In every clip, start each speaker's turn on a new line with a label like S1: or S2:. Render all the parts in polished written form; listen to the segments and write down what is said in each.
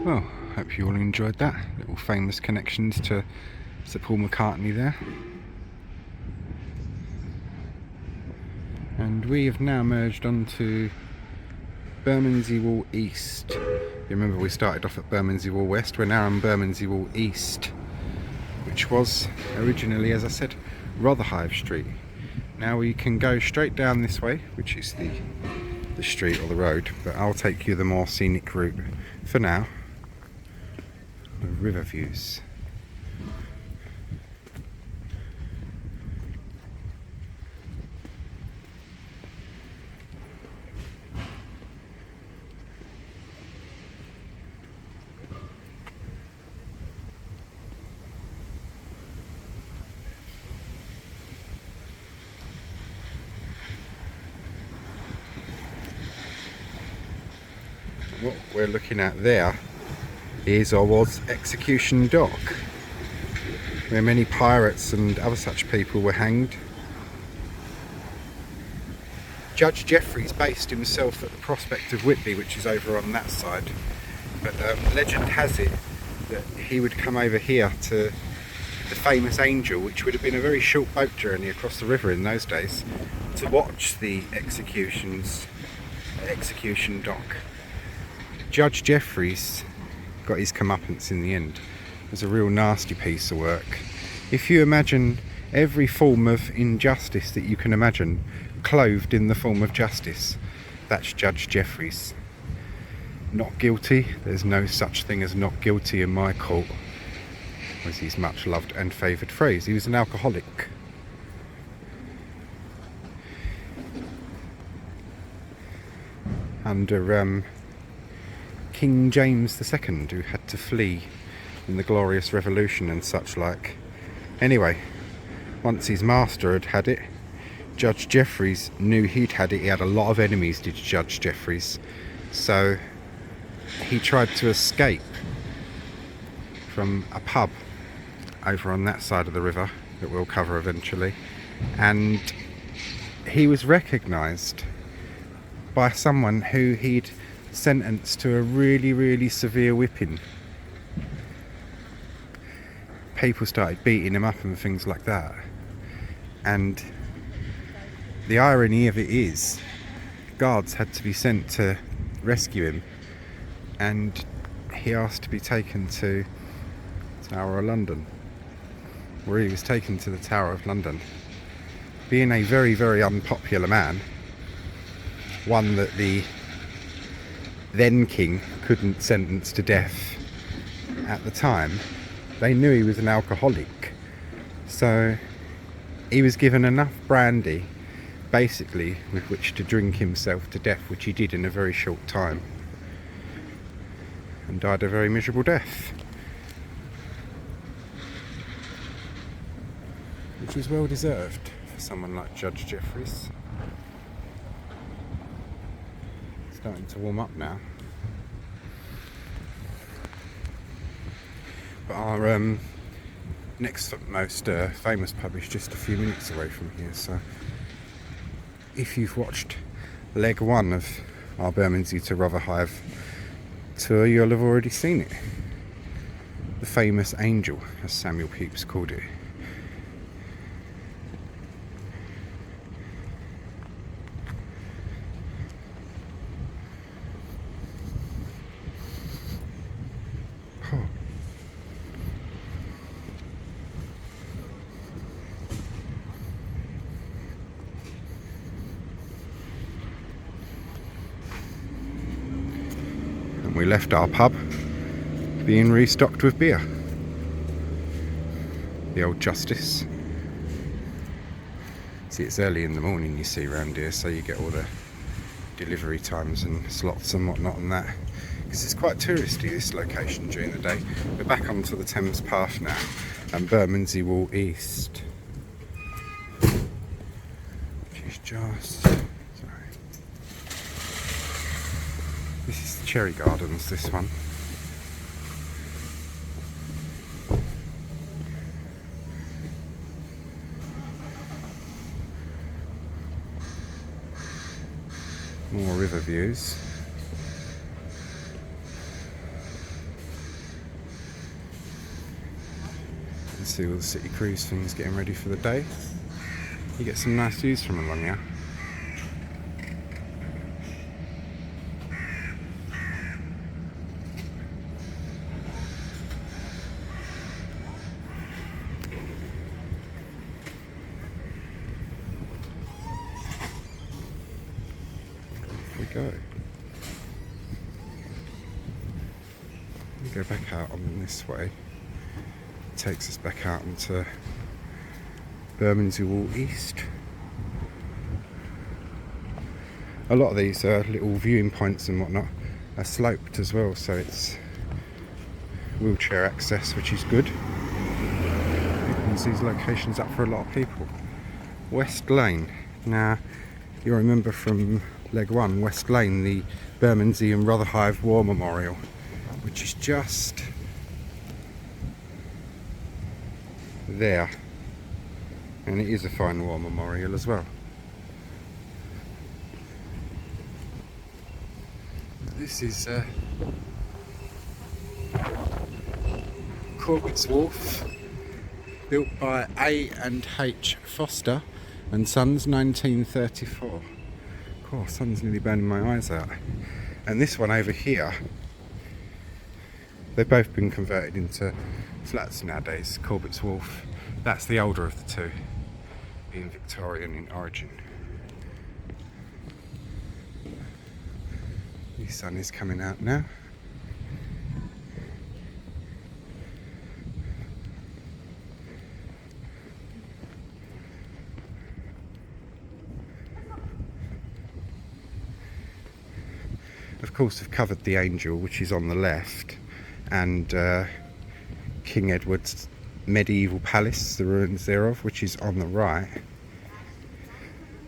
S1: Well, hope you all enjoyed that. Little famous connections to Sir Paul McCartney there. And we have now merged onto Bermondsey Wall East. You remember we started off at Bermondsey Wall West, we're now on Bermondsey Wall East, which was originally, as I said, Rotherhithe Street. Now we can go straight down this way, which is the street or the road, but I'll take you the more scenic route for now, with river views. What we're looking at there is or was Execution Dock, where many pirates and other such people were hanged. Judge Jeffreys based himself at the Prospect of Whitby, which is over on that side, but legend has it that he would come over here to the famous Angel, which would have been a very short boat journey across the river in those days, to watch the execution dock. Judge Jeffreys got his comeuppance in the end. It was a real nasty piece of work. If you imagine every form of injustice that you can imagine clothed in the form of justice, that's Judge Jeffreys. Not guilty, there's no such thing as not guilty in my court, was his much loved and favoured phrase. He was an alcoholic. Under King James II, who had to flee in the Glorious Revolution and such like. Anyway, once his master had it, Judge Jeffreys knew he'd had it. He had a lot of enemies, did Judge Jeffreys. So he tried to escape from a pub over on that side of the river that we'll cover eventually, and he was recognised by someone who he'd sentenced to a really severe whipping. People started beating him up and things like that, and the irony of it is guards had to be sent to rescue him, and he asked to be taken to Tower of London, where he was taken to the Tower of London, being a very unpopular man, one that the then king couldn't sentence to death at the time. They knew he was an alcoholic, so he was given enough brandy basically with which to drink himself to death, which he did in a very short time, and died a very miserable death, which was well deserved for someone like Judge Jeffreys. Starting to warm up now. But our next most famous pub is just a few minutes away from here, so if you've watched leg one of our Bermondsey to Rotherhithe tour, you'll have already seen it. The famous Angel, as Samuel Pepys called it. We left our pub being restocked with beer. The old Justice. See, it's early in the morning, you see, around here, so you get all the delivery times and slots and whatnot and that, because it's quite touristy, this location, during the day. We're back onto the Thames Path now, and Bermondsey Wall East, which is just... This is the Cherry Gardens, this one. More river views. see all the city cruise things getting ready for the day. You get some nice views from along here. Off we go. We go back out on this way. It takes us back out into Bermondsey Wall East. A lot of these little viewing points and whatnot are sloped as well, so it's wheelchair access, which is good. Opens these locations up for a lot of people. West Lane. Now, you'll remember from leg one, West Lane, the Bermondsey and Rotherhithe War Memorial, which is just there, and it is a fine war memorial as well. This is Corbett's Wharf, built by A and H Foster and Sons, 1934. Oh, sun's nearly burning my eyes out. And this one over here, they've both been converted into flats nowadays. Corbett's Wharf, that's the older of the two, being Victorian in origin. The sun is coming out now. Of course, I've covered the Angel, which is on the left, and King Edward's medieval palace, the ruins thereof, which is on the right.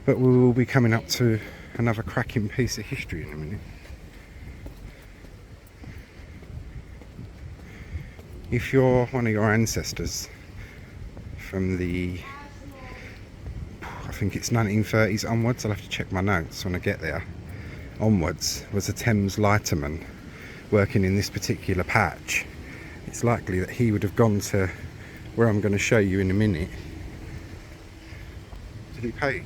S1: But we will be coming up to another cracking piece of history in a minute. If you're one of your ancestors from the, I think it's 1930s onwards, I'll have to check my notes when I get there, onwards, was a Thames lighterman working in this particular patch, it's likely that he would have gone to where I'm going to show you in a minute to be paid.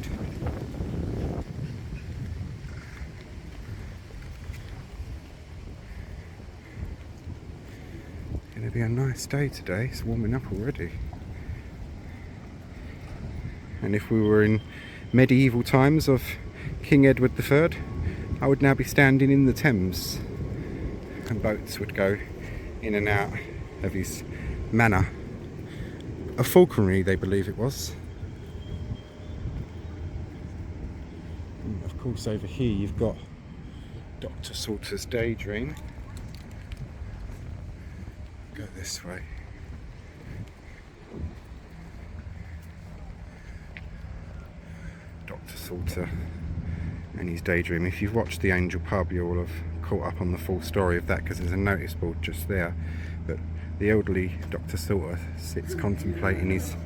S1: It's going to be a nice day today. It's warming up already. And if we were in medieval times of King Edward III, I would now be standing in the Thames, and boats would go in and out of his manor. A falconry, they believe it was. And of course, over here you've got Dr. Salter's Daydream. Go this way. Dr. Salter and his Daydream. If you've watched The Angel Pub, you will have caught up on the full story of that, because there's a notice board just there. But the elderly Dr. Salter sits contemplating his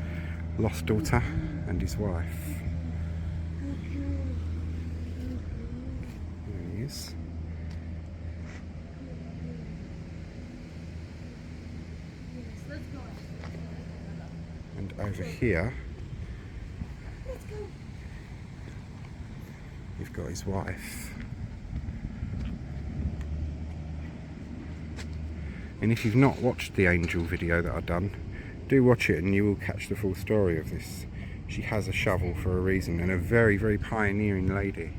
S1: lost daughter and his wife. There he is. And over here, you've got his wife. And if you've not watched the Angel video that I've done, do watch it and you will catch the full story of this. She has a shovel for a reason, and a very, very pioneering lady.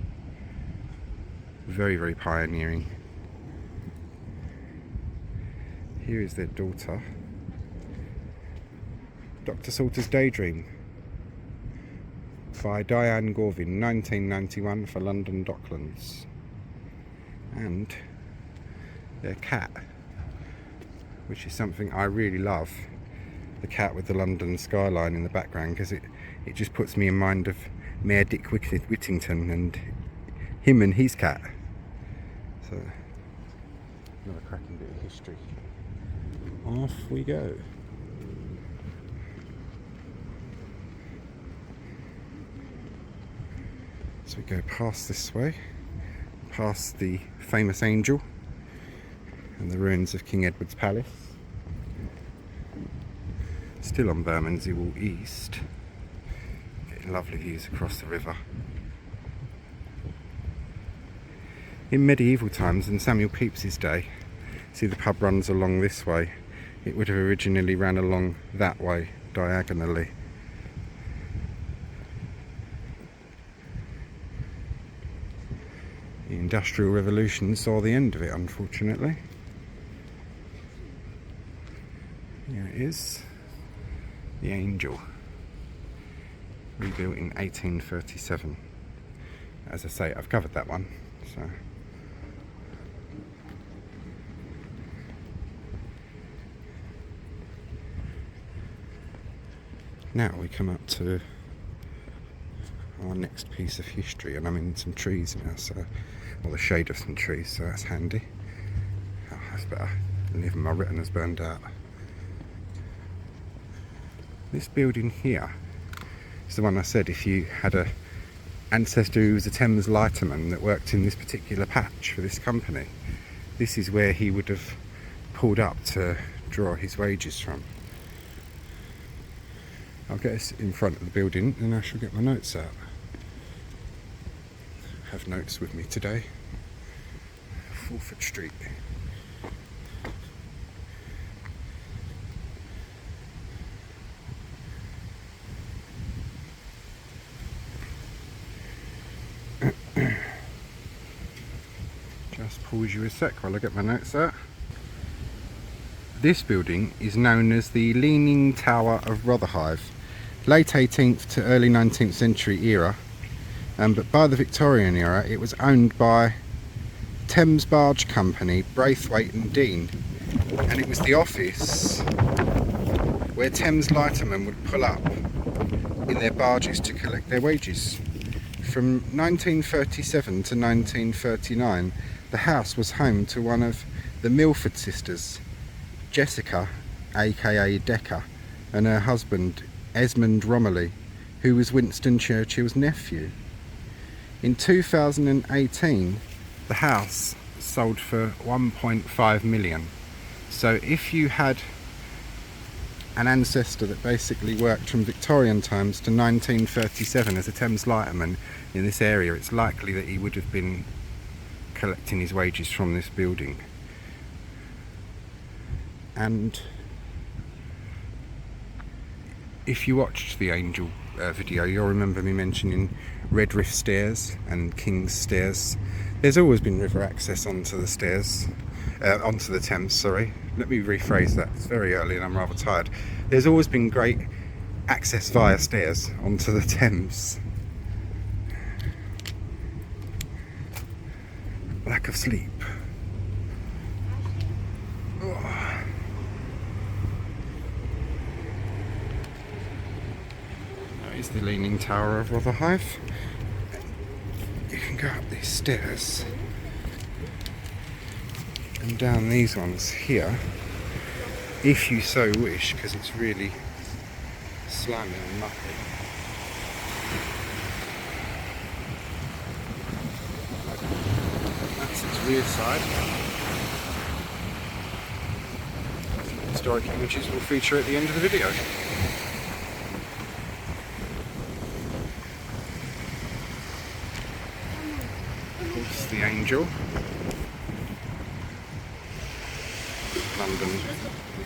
S1: Very, very pioneering. Here is their daughter. Dr. Salter's Daydream by Diane Gorvin, 1991, for London Docklands. And their cat, which is something I really love, the cat with the London skyline in the background, because it just puts me in mind of Mayor Dick Whittington and him and his cat. So, another cracking bit of history. Off we go. So we go past this way, past the famous Angel and the ruins of King Edward's Palace. Still on Bermondsey Wall East. Getting lovely views across the river. In medieval times, in Samuel Pepys' day, see the pub runs along this way. It would have originally ran along that way, diagonally. The Industrial Revolution saw the end of it, unfortunately. Here it is. The Angel. Rebuilt in 1837. As I say, I've covered that one, so... Now we come up to our next piece of history, and I'm in some trees now, so, or the shade of some trees, so that's handy. Oh, that's better than even my retina's burned out. This building here is the one I said if you had a ancestor who was a Thames lighterman that worked in this particular patch for this company, this is where he would have pulled up to draw his wages from. I'll get us in front of the building and I shall get my notes out. I have notes with me today. Rotherhithe Street. Just pause you a sec while I get my notes out. This building is known as the Leaning Tower of Rotherhithe. Late 18th to early 19th century era, but by the Victorian era it was owned by Thames Barge Company, Braithwaite and Dean, and it was the office where Thames lightermen would pull up in their barges to collect their wages. From 1937 to 1939 the house was home to one of the Milford sisters, Jessica aka Decker, and her husband Esmond Romilly, who was Winston Churchill's nephew. In 2018 the house sold for 1.5 million. So if you had an ancestor that basically worked from Victorian times to 1937 as a Thames lighterman in this area, it's likely that he would have been collecting his wages from this building. And if you watched the Angel video, you'll remember me mentioning Rotherhithe Stairs and King's Stairs. There's always been river access onto the stairs, onto the Thames, sorry. Let me rephrase that, it's very early and I'm rather tired. There's always been great access via stairs onto the Thames. Lack of sleep. Oh. Is the Leaning Tower of Rotherhithe. You can go up these stairs and down these ones here if you so wish, because it's really slimy and mucky. That's its rear side. Historic images will feature at the end of the video. The Angel, London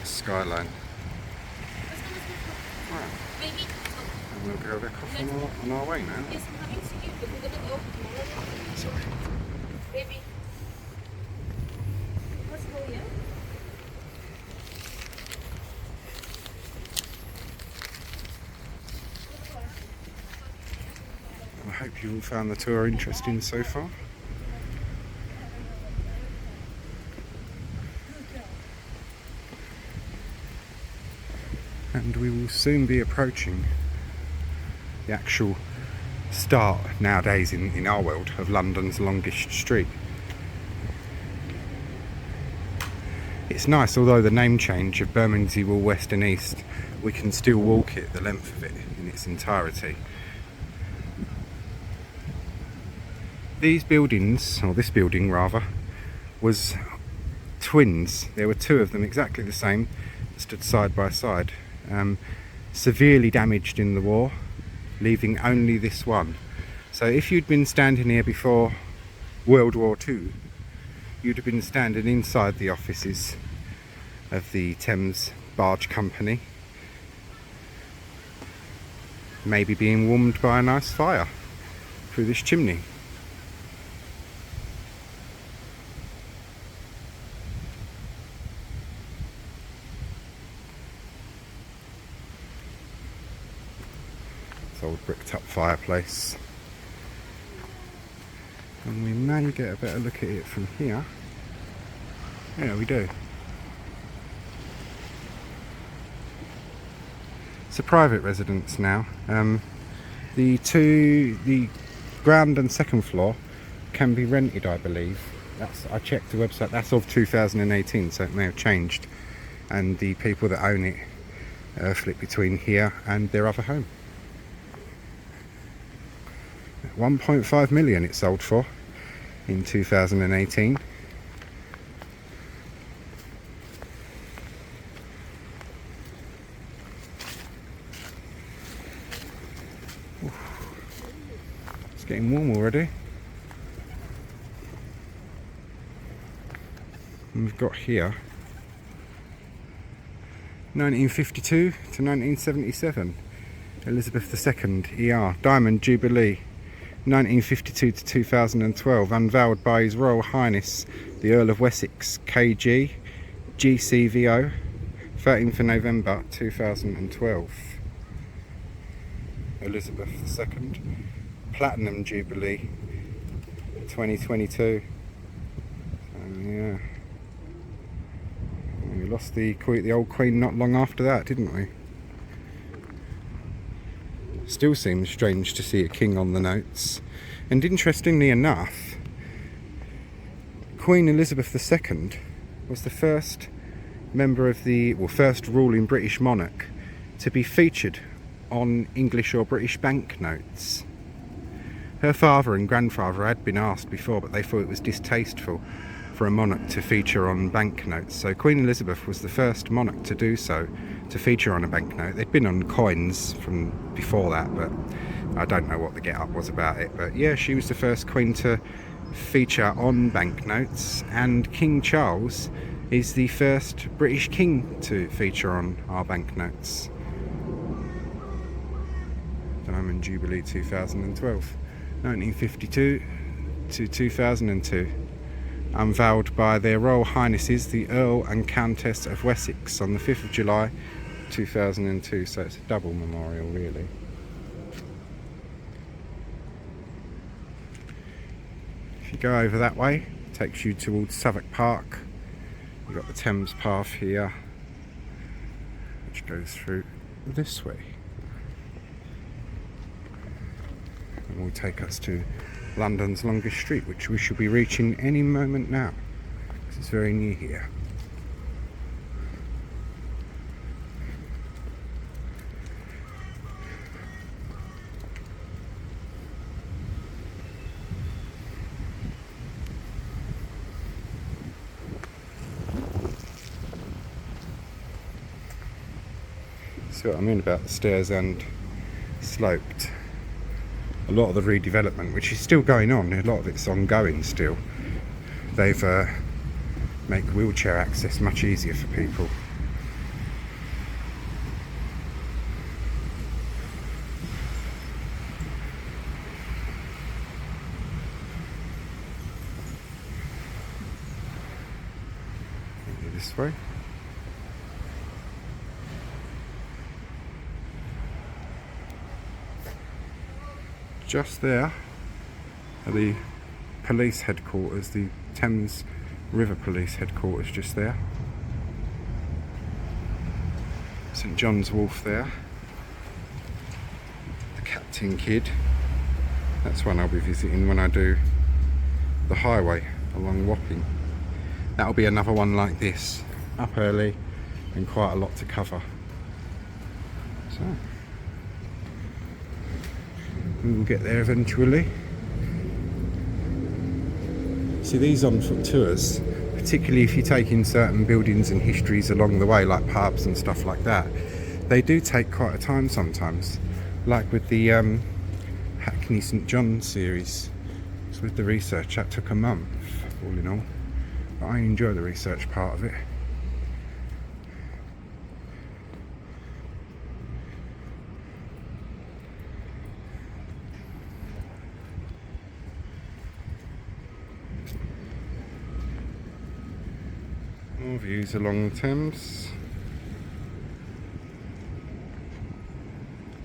S1: skyline. Right. And we'll go back off on our way now. Sorry. I hope you all found the tour interesting so far. And we will soon be approaching the actual start nowadays in our world of London's longest street. It's nice, although the name change of Bermondsey Wall West and East, we can still walk it the length of it in its entirety. These buildings, or this building rather, was twins. There were two of them exactly the same, stood side by side. severely damaged in the war, leaving only this one. So if you'd been standing here before World War II, you'd have been standing inside the offices of the Thames Barge Company, maybe being warmed by a nice fire through this chimney. This old bricked up fireplace. And we may get a better look at it from here. Yeah, we do. It's a private residence now. The ground and second floor can be rented, I believe. I checked the website, that's of 2018, so it may have changed. And the people that own it flip between here and their other home. 1.5 million it sold for in 2018. It's getting warm already. And we've got here 1952 to 1977, Elizabeth II, ER, Diamond Jubilee, 1952 to 2012, unveiled by His Royal Highness the Earl of Wessex, KG, GCVO, 13th of November 2012. Elizabeth II, Platinum Jubilee, 2022. Yeah. We lost the old Queen not long after that, didn't we? Still seems strange to see a king on the notes. And interestingly enough, Queen Elizabeth II was the first member of first ruling British monarch to be featured on English or British banknotes. Her father and grandfather had been asked before, but they thought it was distasteful for a monarch to feature on banknotes. So Queen Elizabeth was the first monarch to do so, to feature on a banknote. They'd been on coins from before that, but I don't know what the get-up was about it. But yeah, she was the first queen to feature on banknotes, and King Charles is the first British king to feature on our banknotes. Diamond Jubilee 2012, 1952 to 2002. Unveiled by their Royal Highnesses the Earl and Countess of Wessex on the 5th of July 2002, so it's a double memorial really. If you go over that way, it takes you towards Southwark Park. You've got the Thames Path here, which goes through this way. And will take us to London's longest street, which we shall be reaching any moment now, because it's very near here. See what I mean about the stairs and sloped? A lot of the redevelopment, which is still going on, a lot of it's ongoing still. They've make wheelchair access much easier for people. Maybe this way. Just there are the police headquarters, the Thames River Police headquarters, just there. St John's Wharf there. The Captain Kidd. That's one I'll be visiting when I do the highway along Wapping. That'll be another one like this, up early and quite a lot to cover. So we will get there eventually. See, these on-foot tours, particularly if you're taking certain buildings and histories along the way, like pubs and stuff like that, they do take quite a time sometimes, like with the Hackney St John series. So with the research, that took a month all in all, but I enjoy the research part of it. More views along the Thames.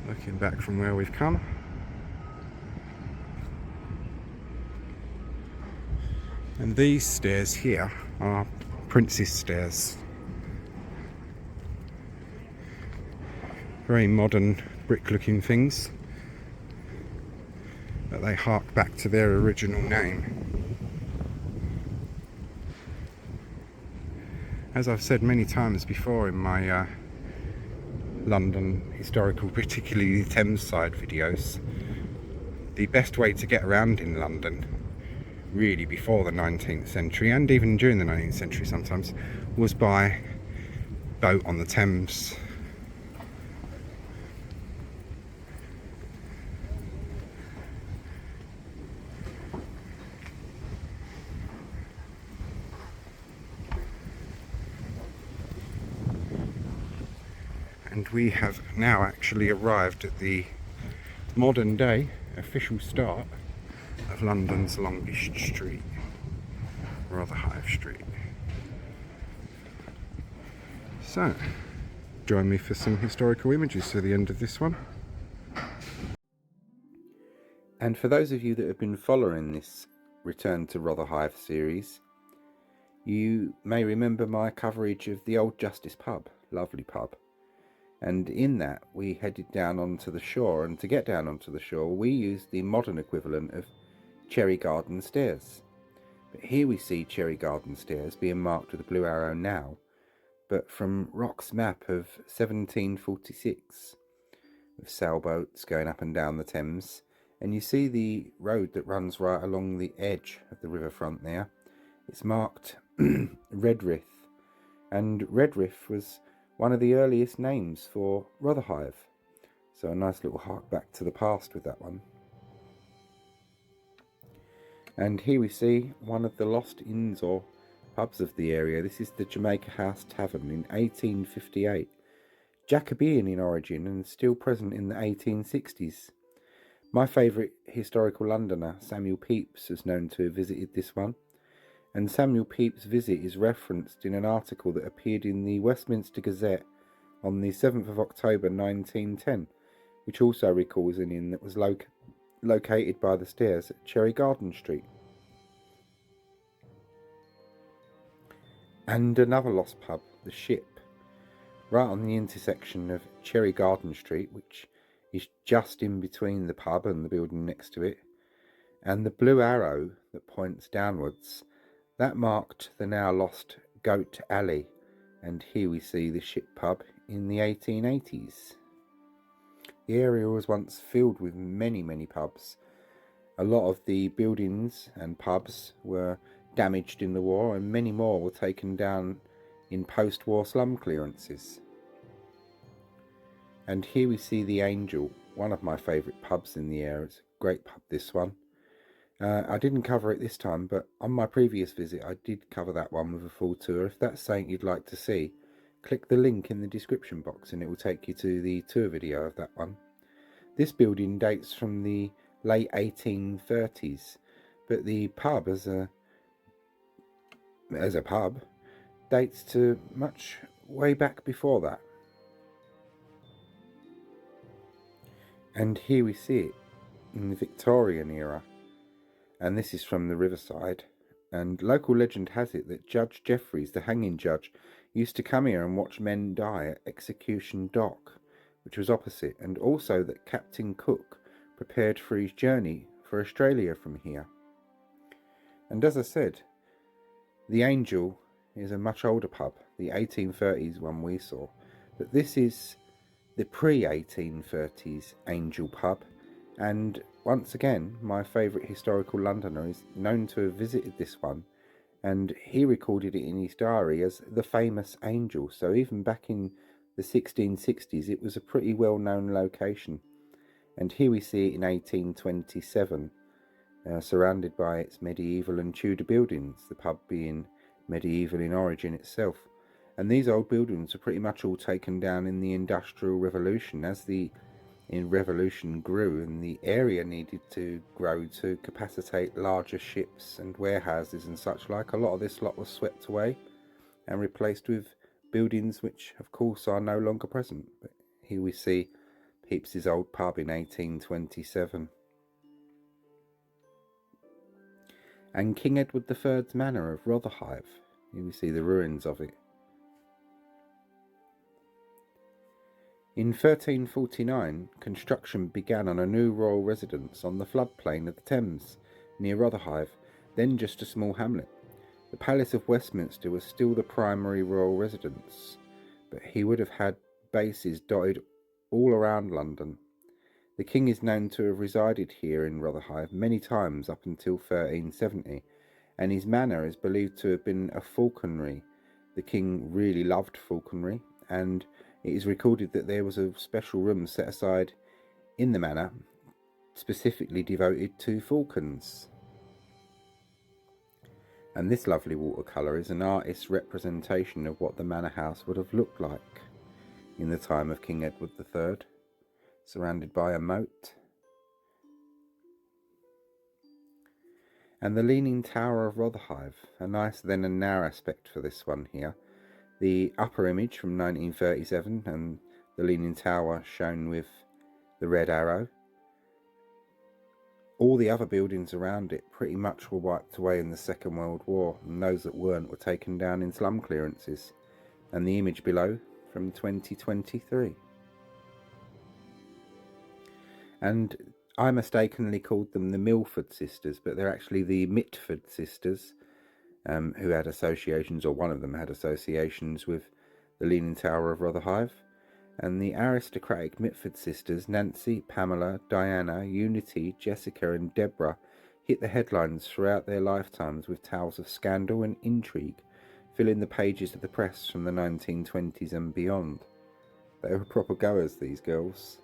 S1: Looking back from where we've come. And these stairs here are Prince's Stairs. Very modern brick looking things, but they hark back to their original name. As I've said many times before in my London historical, particularly the Thames side videos, the best way to get around in London, really before the 19th century and even during the 19th century sometimes, was by boat on the Thames. And we have now actually arrived at the modern day official start of London's longest street, Rotherhithe Street. So, join me for some historical images to the end of this one. And for those of you that have been following this Return to Rotherhithe series, you may remember my coverage of the Old Justice pub, lovely pub. And in that we headed down onto the shore, and to get down onto the shore we used the modern equivalent of Cherry Garden Stairs. But here we see Cherry Garden Stairs being marked with a blue arrow now, but from Rock's map of 1746, with sailboats going up and down the Thames, and you see the road that runs right along the edge of the riverfront there. It's marked Redrith, and Redrith was one of the earliest names for Rotherhithe, so a nice little hark back to the past with that one. And here we see one of the lost inns or pubs of the area. This is the Jamaica House Tavern in 1858, Jacobean in origin and still present in the 1860s. My favourite historical Londoner, Samuel Pepys, is known to have visited this one, and Samuel Pepys' visit is referenced in an article that appeared in the Westminster Gazette on the 7th of October 1910, which also recalls an inn that was located by the stairs at Cherry Garden Street. And another lost pub, the Ship, right on the intersection of Cherry Garden Street, which is just in between the pub and the building next to it, and the blue arrow that points downwards, that marked the now lost Goat Alley, and here we see the Ship pub in the 1880s. The area was once filled with many pubs. A lot of the buildings and pubs were damaged in the war, and many more were taken down in post-war slum clearances. And here we see the Angel, one of my favourite pubs in the area. It's a great pub, this one. I didn't cover it this time, but on my previous visit I did cover that one with a full tour. If that's something you'd like to see, click the link in the description box and it will take you to the tour video of that one. This building dates from the late 1830s, but the pub as a pub dates to much way back before that. And here we see it in the Victorian era, and this is from the riverside. And local legend has it that Judge Jeffreys, the hanging judge, used to come here and watch men die at Execution Dock, which was opposite, and also that Captain Cook prepared for his journey for Australia from here. And as I said, the Angel is a much older pub, the 1830s one we saw, but this is the pre-1830s Angel pub, and once again my favourite historical Londoner is known to have visited this one, and he recorded it in his diary as the famous Angel. So even back in the 1660s it was a pretty well known location, and here we see it in 1827, surrounded by its medieval and Tudor buildings, the pub being medieval in origin itself. And these old buildings were pretty much all taken down in the Industrial Revolution as the revolution grew, and the area needed to grow to capacitate larger ships and warehouses and such like. A lot of this lot was swept away and replaced with buildings which of course are no longer present. But here we see Pepys' old pub in 1827. And King Edward III's Manor of Rotherhithe. Here we see the ruins of it. In 1349, construction began on a new royal residence on the floodplain of the Thames, near Rotherhithe, then just a small hamlet. The Palace of Westminster was still the primary royal residence, but he would have had bases dotted all around London. The king is known to have resided here in Rotherhithe many times up until 1370, and his manor is believed to have been a falconry. The king really loved falconry, and it is recorded that there was a special room set aside in the manor specifically devoted to falcons. And this lovely watercolour is an artist's representation of what the manor house would have looked like in the time of King Edward III, surrounded by a moat. And the Leaning Tower of Rotherhithe, a nice then and now aspect for this one here. The upper image from 1937 and the Leaning Tower shown with the red arrow. All the other buildings around it pretty much were wiped away in the Second World War, and those that weren't were taken down in slum clearances. And the image below from 2023. And I mistakenly called them the Milford sisters, but they're actually the Mitford sisters, who had associations, or one of them had associations with the Leaning Tower of Rotherhithe. And the aristocratic Mitford sisters, Nancy, Pamela, Diana, Unity, Jessica and Deborah, hit the headlines throughout their lifetimes with tales of scandal and intrigue, filling the pages of the press from the 1920s and beyond. They were proper goers, these girls.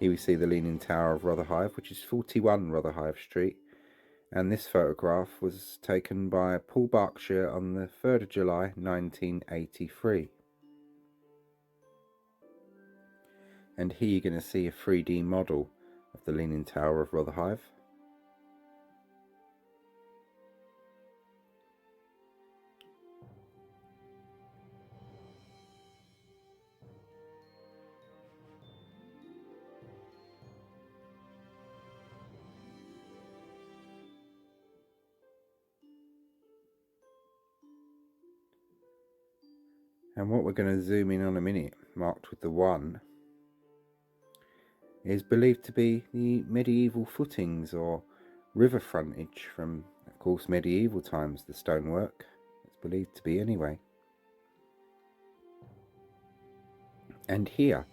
S1: Here we see the Leaning Tower of Rotherhithe, which is 41 Rotherhithe Street, and this photograph was taken by Paul Berkshire on the 3rd of July 1983. And here you're going to see a 3D model of the Leaning Tower of Rotherhithe. And what we're going to zoom in on a minute, marked with the 1, is believed to be the medieval footings or river frontage from, of course, medieval times, the stonework. It's believed to be anyway. And here,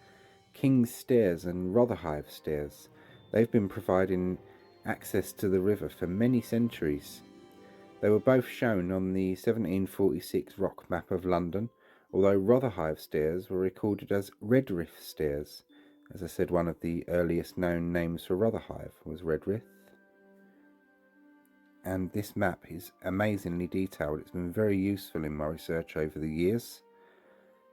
S1: King's Stairs and Rotherhithe Stairs, they've been providing access to the river for many centuries. They were both shown on the 1746 rock map of London, although Rotherhithe Stairs were recorded as Redrith Stairs. As I said, one of the earliest known names for Rotherhithe was Redrith. And this map is amazingly detailed. It's been very useful in my research over the years.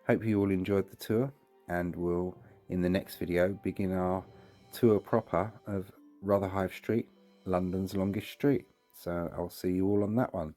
S1: Hope you all enjoyed the tour, and we'll, in the next video, begin our tour proper of Rotherhithe Street, London's longest street. So I'll see you all on that one.